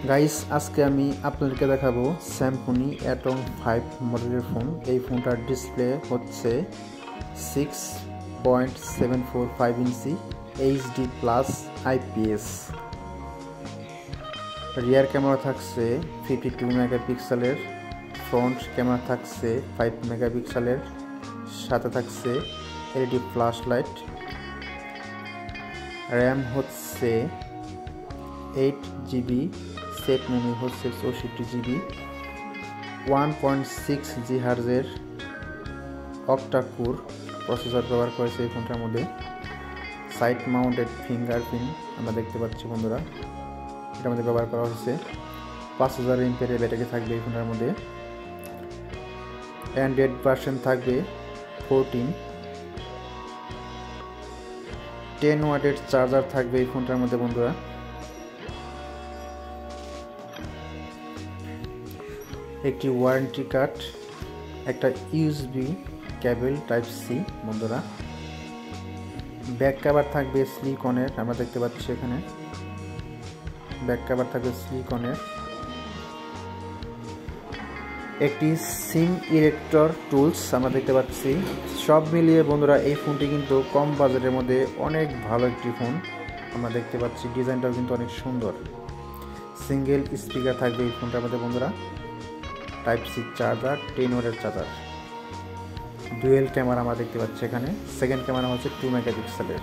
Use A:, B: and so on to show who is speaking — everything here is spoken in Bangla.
A: গাইস আজকে আমি আপনাদেরকে দেখাবো স্যামসুং অ্যাটম 5 মডেলের ফোন। এই ফোনটার ডিসপ্লে হচ্ছে 6.745 ইঞ্চি HD plus IPS. Rear camera থাকছে 52 মেগাপিক্সেলের, ফ্রন্ট ক্যামেরা থাকছে 5 মেগাপিক্সেলের, সাথে থাকছে এলইডি ফ্ল্যাশ লাইট। র্যাম হচ্ছে 8GB, সেট মেমোরি হচ্ছে 64GB, 1.6 GHz octa core processor ব্যবহার করেছে এই ফোনটার মধ্যে। সাইড মাউন্টেড ফিঙ্গারপ্রিন্ট আমরা দেখতে পাচ্ছি বন্ধুরা, এটার মধ্যে ব্যবহার করা হচ্ছে। 5000 mAh ব্যাটারি থাকবে এই ফোনটার মধ্যে। অ্যান্ড্রয়েড ভার্সন থাকবে 14। 10 ওয়াটের চার্জার থাকবে এই ফোনটার মধ্যে বন্ধুরা। একটি ওয়ারেন্টি কার্ড, একটা ইউএসবি কেবল টাইপ সি বন্ধুরা। ব্যাক কভার থাকবে সিলিকনের, আমরা দেখতে পাচ্ছি এখানে ব্যাক কভার থাকবে সিলিকনের। একটি সিম ইরেক্টর টুলস আমরা দেখতে পাচ্ছি। সব মিলিয়ে বন্ধুরা এই ফোনটি কিন্তু কম বাজেটের মধ্যে অনেক ভালো একটি ফোন আমরা দেখতে পাচ্ছি। ডিজাইনটাও কিন্তু অনেক সুন্দর। সিঙ্গেল স্পিকার থাকবে এই ফোনটার মধ্যে বন্ধুরা। টাইপ সি চার্জার, 10 ওয়াটের চার্জার। ডুয়েল ক্যামেরা আমরা দেখতে পাচ্ছি এখানে। সেকেন্ড ক্যামেরা হচ্ছে 2 মেগাপিক্সেলের।